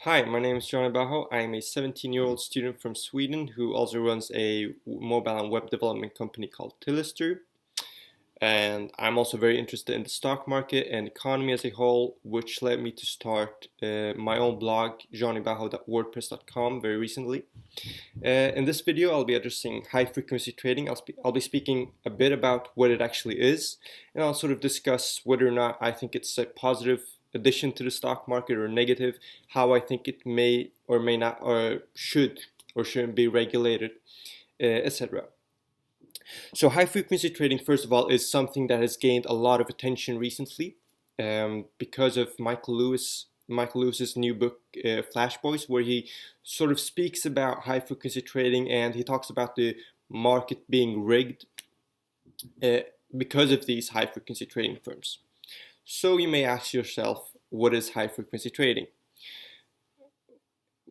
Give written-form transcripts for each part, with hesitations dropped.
Hi, my name is Jonny Baho. I am a 17-year-old student from Sweden who also runs a mobile and web development company called Tillister. And I'm also very interested in the stock market and economy as a whole, which led me to start my own blog, johnnybaho.wordpress.com, very recently. In this video, I'll be addressing high frequency trading. I'll be speaking a bit about what it actually is, and I'll sort of discuss whether or not I think it's a positive addition to the stock market or negative, how I think it may or may not, or should or shouldn't be regulated, etc. So high frequency trading, first of all, is something that has gained a lot of attention recently because of Michael Lewis's new book, Flash Boys, where he sort of speaks about high frequency trading and he talks about the market being rigged uh, because of these high frequency trading firms. So you may ask yourself, what is high frequency trading?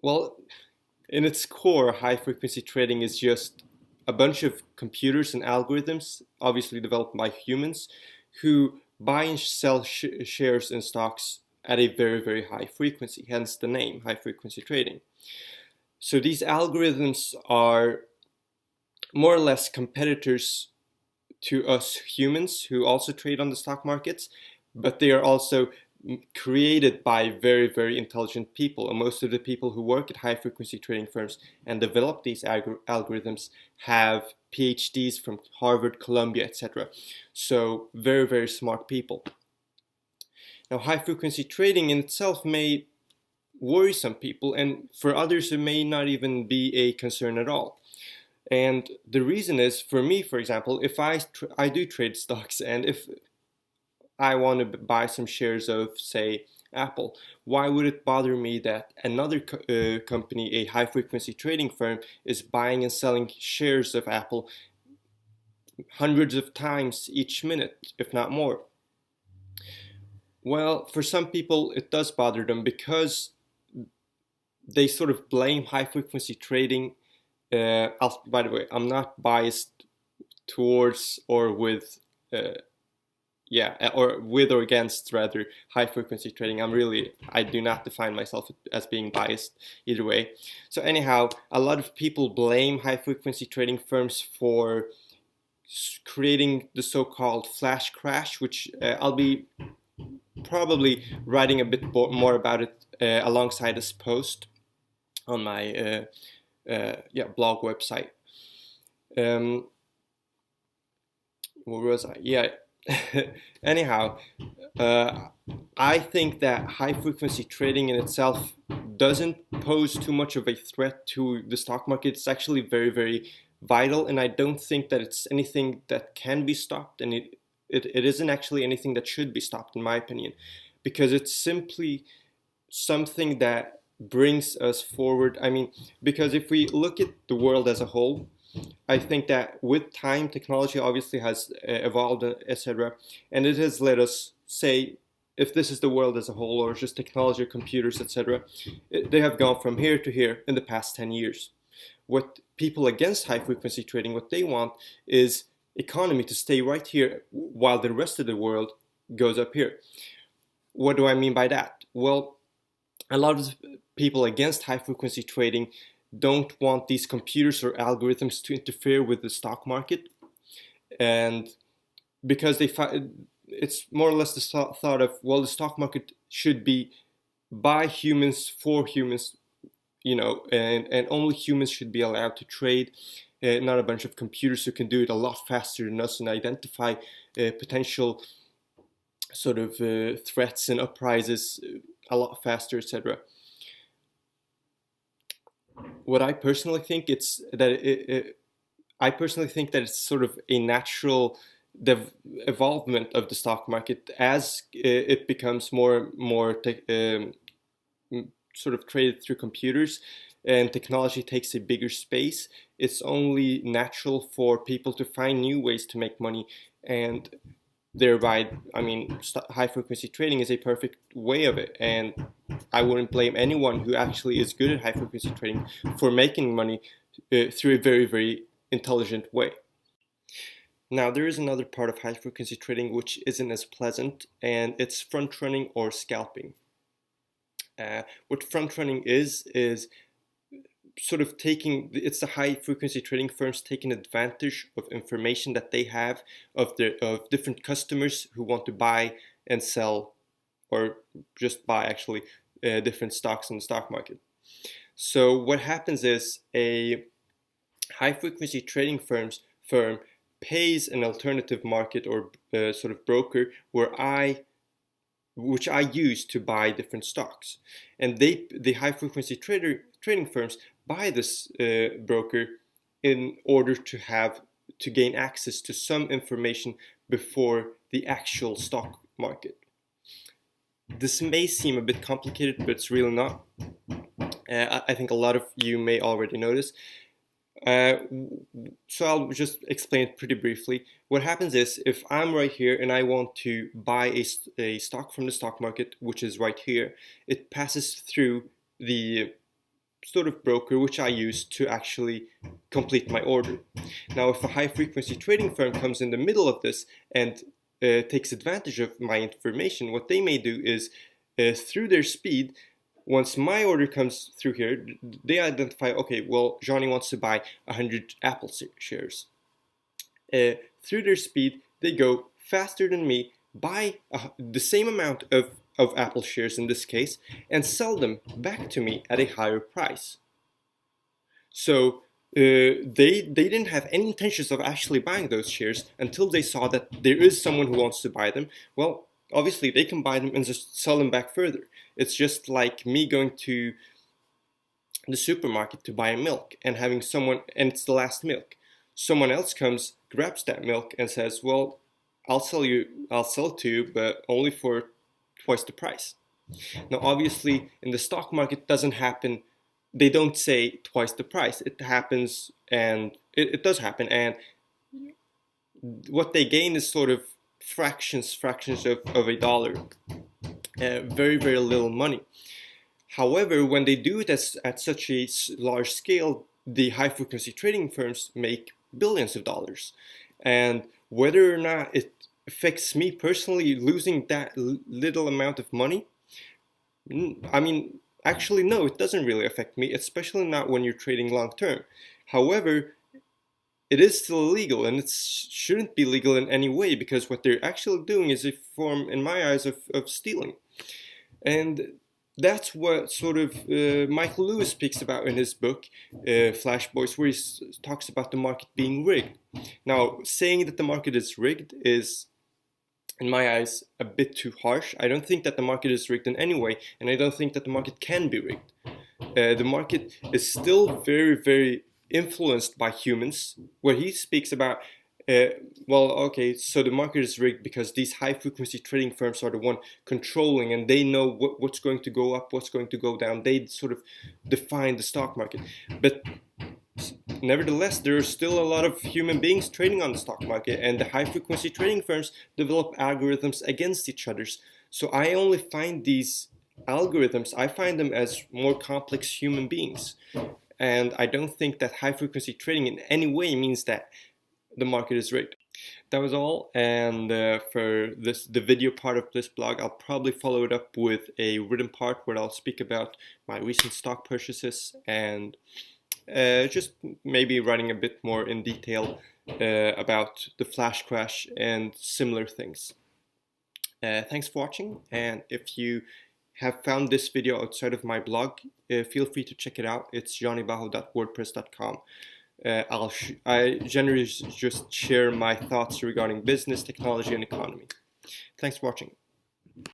Well, in its core, high frequency trading is just a bunch of computers and algorithms, obviously developed by humans, who buy and sell shares in stocks at a very, very high frequency, hence the name, high frequency trading. So these algorithms are more or less competitors to us humans who also trade on the stock markets, but they are also created by very, very intelligent people. And most of the people who work at high frequency trading firms and develop these algorithms have PhDs from Harvard, Columbia, etc. So very, very smart people. Now, high frequency trading in itself may worry some people, and for others, it may not even be a concern at all. And the reason is, for me, for example, if I do trade stocks, and if I want to buy some shares of, say, Apple, why would it bother me that another company, a high frequency trading firm, is buying and selling shares of Apple hundreds of times each minute, if not more? Well, for some people, it does bother them because they sort of blame high frequency trading. By the way, I'm not biased towards or with or with or against rather high frequency trading. I do not define myself as being biased either way. So anyhow, a lot of people blame high frequency trading firms for creating the so-called flash crash, which I'll be probably writing a bit more about it alongside this post on my blog website. Where was I? Yeah. Anyhow, I think that high frequency trading in itself doesn't pose too much of a threat to the stock market. It's actually very, very vital, and I don't think that it's anything that can be stopped, and it isn't actually anything that should be stopped, in my opinion, because it's simply something that brings us forward. I mean, because if we look at the world as a whole, I think that with time, technology obviously has evolved, etc., and it has let us say, if this is the world as a whole, or just technology, computers, etc., they have gone from here to here in the past 10 years. What people against high frequency trading, what they want is economy to stay right here while the rest of the world goes up here. What do I mean by that? Well, a lot of people against high frequency trading don't want these computers or algorithms to interfere with the stock market, and because it's more or less the thought of, well, the stock market should be by humans for humans, and only humans should be allowed to trade, not a bunch of computers who can do it a lot faster than us and identify potential sort of threats and uprises a lot faster, etc. What I personally think I personally think that it's sort of a natural evolvement of the stock market as it becomes more sort of traded through computers and technology takes a bigger space. It's only natural for people to find new ways to make money, and thereby, I mean, high frequency trading is a perfect way of it. And I wouldn't blame anyone who actually is good at high frequency trading for making money through a very, very intelligent way. Now, there is another part of high frequency trading which isn't as pleasant, and it's front running or scalping. What front running is sort of it's the high frequency trading firms taking advantage of information that they have of different customers who want to buy and sell, or just buy actually, different stocks in the stock market. So what happens is a high frequency trading firm pays an alternative market or sort of broker which I use to buy different stocks, and the high frequency trading firms buy this broker in order to gain access to some information before the actual stock market. This may seem a bit complicated, but it's really not. I think a lot of you may already notice. So I'll just explain it pretty briefly. What happens is, if I'm right here and I want to buy a stock from the stock market, which is right here, it passes through the sort of broker which I use to actually complete my order. Now, if a high frequency trading firm comes in the middle of this and takes advantage of my information, what they may do is, through their speed, once my order comes through here, they identify, okay, well, Jonny wants to buy 100 Apple shares. Through their speed, they go faster than me, buy the same amount of Apple shares in this case, and sell them back to me at a higher price. So they didn't have any intentions of actually buying those shares until they saw that there is someone who wants to buy them. Well, obviously they can buy them and just sell them back further. It's just like me going to the supermarket to buy milk and having someone, and it's the last milk. Someone else comes, grabs that milk and says, well, I'll sell it to you, but only for twice the price. Now, obviously, in the stock market, it doesn't happen. They don't say twice the price. It happens, and it does happen. And what they gain is sort of fractions of a dollar. Very, very little money. However, when they do it at such a large scale, the high frequency trading firms make billions of dollars. And whether or not it affects me personally losing that little amount of money, I mean, actually, no, it doesn't really affect me, especially not when you're trading long term. However, it is still illegal, and it shouldn't be legal in any way, because what they're actually doing is a form, in my eyes, of stealing. And that's what sort of Michael Lewis speaks about in his book, Flash Boys, where he talks about the market being rigged. Now, saying that the market is rigged is, in my eyes, a bit too harsh. I don't think that the market is rigged in any way, and I don't think that the market can be rigged. The market is still very, very influenced by humans. Where he speaks about, well, okay, so the market is rigged because these high frequency trading firms are the one controlling, and they know what's going to go up, what's going to go down. They sort of define the stock market. But nevertheless, there are still a lot of human beings trading on the stock market, and the high frequency trading firms develop algorithms against each other. So I only find these algorithms, I find them as more complex human beings. And I don't think that high frequency trading in any way means that the market is rigged. That was all, and for the video part of this blog, I'll probably follow it up with a written part where I'll speak about my recent stock purchases and just maybe writing a bit more in detail about the flash crash and similar things. Thanks for watching, and if you have found this video outside of my blog, feel free to check it out. It's jonnybaho.wordpress.com. I generally just share my thoughts regarding business, technology, and economy. Thanks for watching.